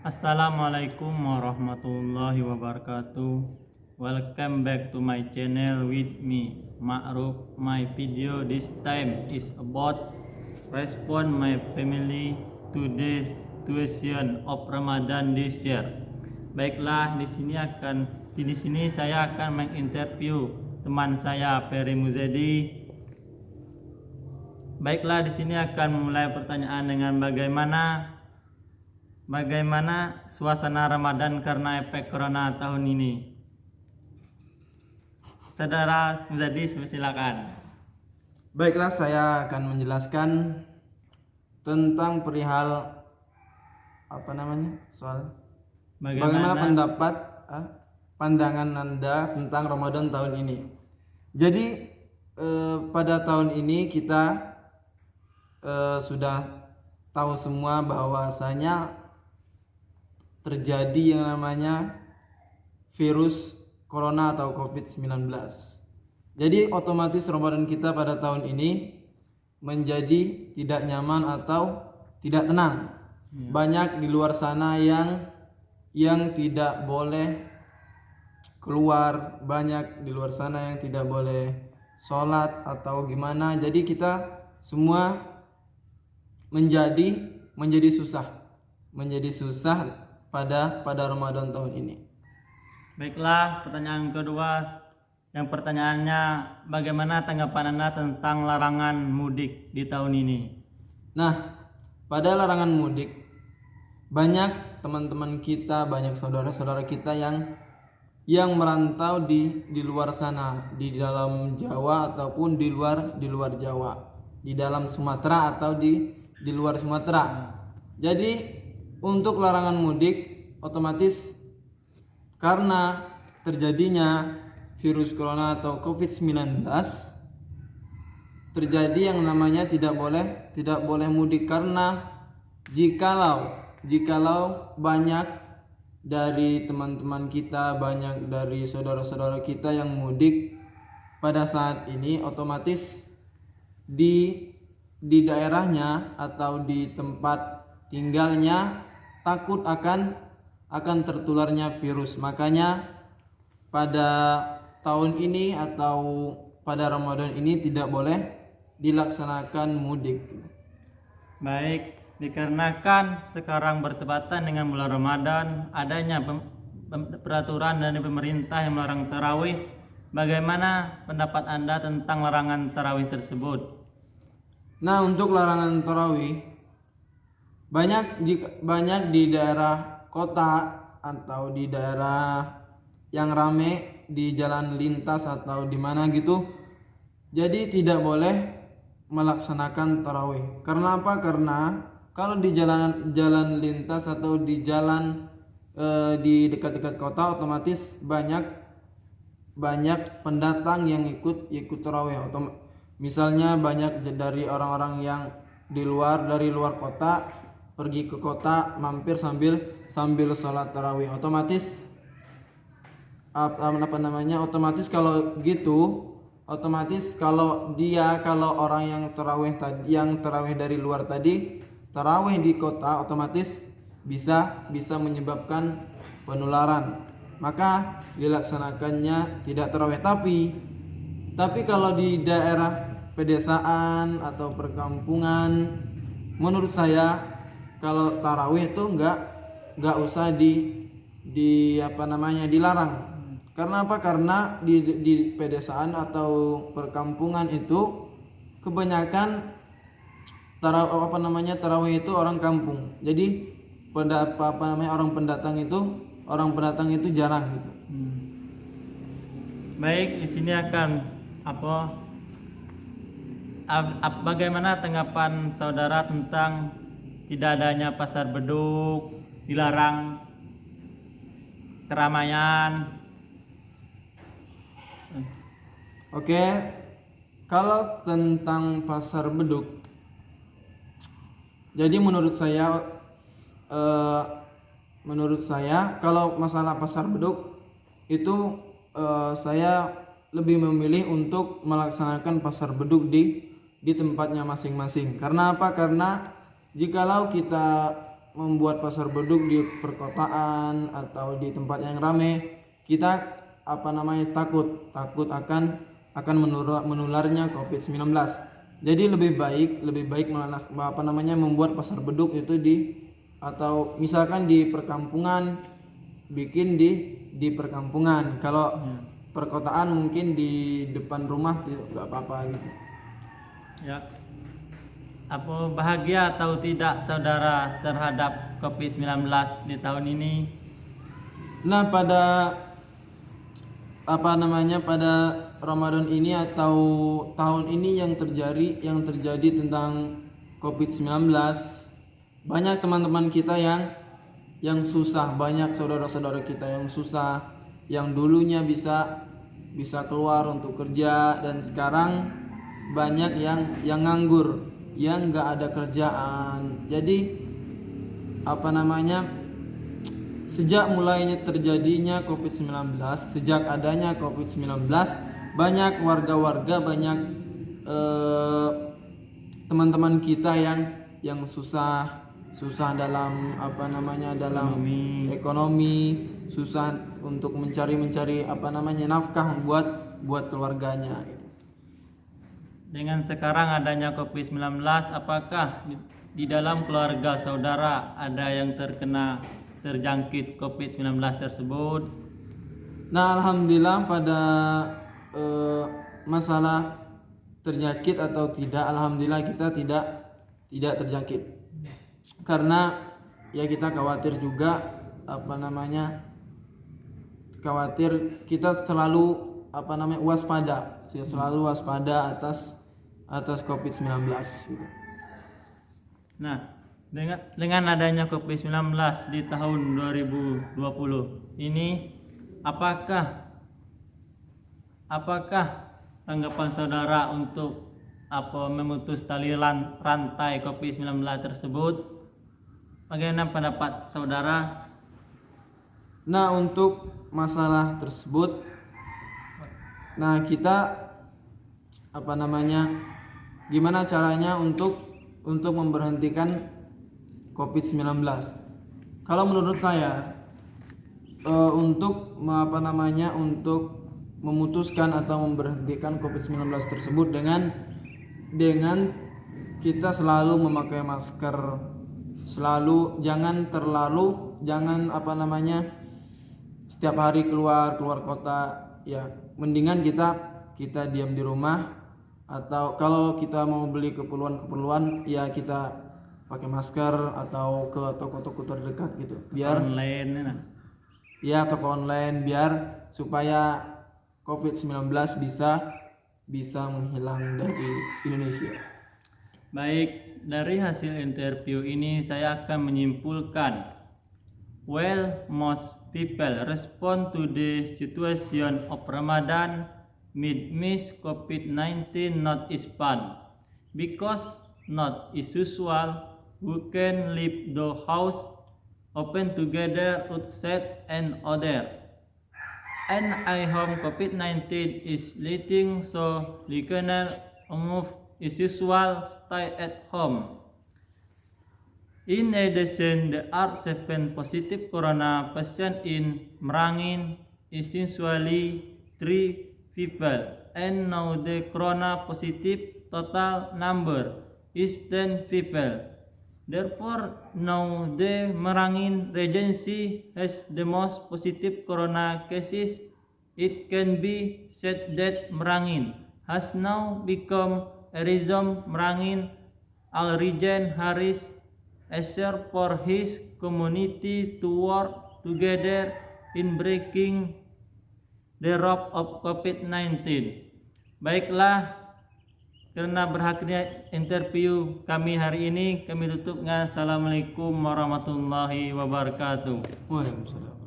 Assalamualaikum warahmatullahi wabarakatuh. Welcome back to my channel with me, Ma'ruf. My video this time is about respond my family to the situation of Ramadan this year. Baiklah, di sini saya akan menginterview teman saya Ferry Muzadi. Baiklah, di sini akan memulai pertanyaan dengan bagaimana suasana Ramadan karena efek corona tahun ini. Saudara Muzadi, silakan. Baiklah, saya akan menjelaskan tentang perihal soal bagaimana pendapat pandangan Anda tentang Ramadan tahun ini. Jadi pada tahun ini kita sudah tahu semua bahwasanya terjadi yang namanya virus corona atau COVID-19. Jadi otomatis Ramadan kita pada tahun ini menjadi tidak nyaman atau tidak tenang. Banyak di luar sana yang tidak boleh keluar, banyak di luar sana yang tidak boleh sholat atau gimana. Jadi kita semua menjadi susah pada Ramadan tahun ini. Baiklah, pertanyaan kedua. Yang pertanyaannya, bagaimana tanggapan Anda tentang larangan mudik di tahun ini? Nah, pada larangan mudik banyak teman-teman kita, banyak saudara-saudara kita yang merantau di luar sana, di dalam Jawa ataupun di luar Jawa, di dalam Sumatera atau di luar Sumatera. Jadi untuk larangan mudik otomatis karena terjadinya virus corona atau COVID-19 terjadi yang namanya tidak boleh mudik, karena jikalau banyak dari teman-teman kita, banyak dari saudara-saudara kita yang mudik pada saat ini, otomatis di daerahnya atau di tempat tinggalnya takut akan tertularnya virus. Makanya pada tahun ini atau pada Ramadan ini tidak boleh dilaksanakan mudik. Baik, dikarenakan sekarang bertepatan dengan bulan Ramadan, adanya peraturan dari pemerintah yang melarang tarawih. Bagaimana pendapat Anda tentang larangan tarawih tersebut? Nah, untuk larangan tarawih banyak di daerah kota atau di daerah yang rame, di jalan lintas atau di mana gitu. Jadi tidak boleh melaksanakan tarawih. Karena apa? Karena kalau di jalan lintas atau di jalan di dekat-dekat kota, otomatis banyak pendatang yang ikut tarawih. Misalnya banyak dari orang-orang yang dari luar kota pergi ke kota, mampir sambil sholat tarawih. Otomatis otomatis kalau gitu, otomatis kalau orang yang tarawih dari luar tadi tarawih di kota, otomatis bisa menyebabkan penularan. Maka dilaksanakannya tidak tarawih. Tapi kalau di daerah pedesaan atau perkampungan, menurut saya kalau tarawih itu enggak usah dilarang. Karena apa? Karena di pedesaan atau perkampungan itu kebanyakan tarawih itu orang kampung. Jadi orang pendatang itu jarang gitu. Baik, di sini akan bagaimana tanggapan saudara tentang tidak adanya pasar beduk, dilarang keramaian? Oke, kalau tentang pasar beduk, jadi menurut saya kalau masalah pasar beduk itu saya lebih memilih untuk melaksanakan pasar beduk di tempatnya masing-masing. Karena apa? Karena jikalau kita membuat pasar beduk di perkotaan atau di tempat yang ramai, kita takut akan menularnya COVID-19. Jadi lebih baik membuat pasar beduk itu atau misalkan di perkampungan, bikin di perkampungan. Kalau perkotaan mungkin di depan rumah nggak apa-apa gitu. Ya. Apa bahagia atau tidak saudara terhadap COVID-19 di tahun ini? Nah, pada pada Ramadan ini atau tahun ini yang terjadi tentang COVID-19, banyak teman-teman kita yang susah, banyak saudara-saudara kita yang susah, yang dulunya bisa keluar untuk kerja dan sekarang banyak yang nganggur, yang nggak ada kerjaan. Jadi sejak mulainya terjadinya COVID-19, sejak adanya COVID-19, banyak warga-warga, banyak teman-teman kita yang susah dalam dalam ekonomi, susah untuk mencari nafkah buat keluarganya. Dengan sekarang adanya COVID-19, apakah di dalam keluarga saudara ada yang terjangkit COVID-19 tersebut? Nah, alhamdulillah pada masalah terjangkit atau tidak, alhamdulillah kita tidak terjangkit. Karena ya kita khawatir juga khawatir, kita selalu waspada atas COVID-19 gitu. Nah, dengan adanya COVID-19 di tahun 2020 ini, apakah tanggapan saudara untuk memutus tali rantai COVID-19 tersebut? Bagaimana pendapat saudara? Nah, untuk masalah tersebut, nah kita gimana caranya untuk memberhentikan COVID-19? Kalau menurut saya, untuk untuk memutuskan atau memberhentikan COVID-19 tersebut dengan kita selalu memakai masker, jangan setiap hari keluar kota, ya mendingan kita diam di rumah, atau kalau kita mau beli keperluan ya kita pakai masker atau ke toko-toko terdekat gitu, biar online toko online, biar supaya COVID-19 bisa menghilang dari Indonesia. Baik, dari hasil interview ini saya akan menyimpulkan, most people respond to the situation of Ramadan miss COVID-19 not is fun, because not is usual, we can leave the house, open together outside and other, and I hope COVID-19 is letting so we can move as usual, stay at home. In addition, there are 7 positive corona patients in Merangin, essentially 3 people, and now the corona positive total number is 10 people. Therefore, now the Merangin Regency has the most positive corona cases. It can be said that Merangin has now become a resume Merangin Al-Region Haris assure for his community to work together in breaking the rope of COVID-19. Baiklah, karena berakhirnya interview kami hari ini, kami tutup dengan Assalamualaikum warahmatullahi wabarakatuh. Waalaikumsalam.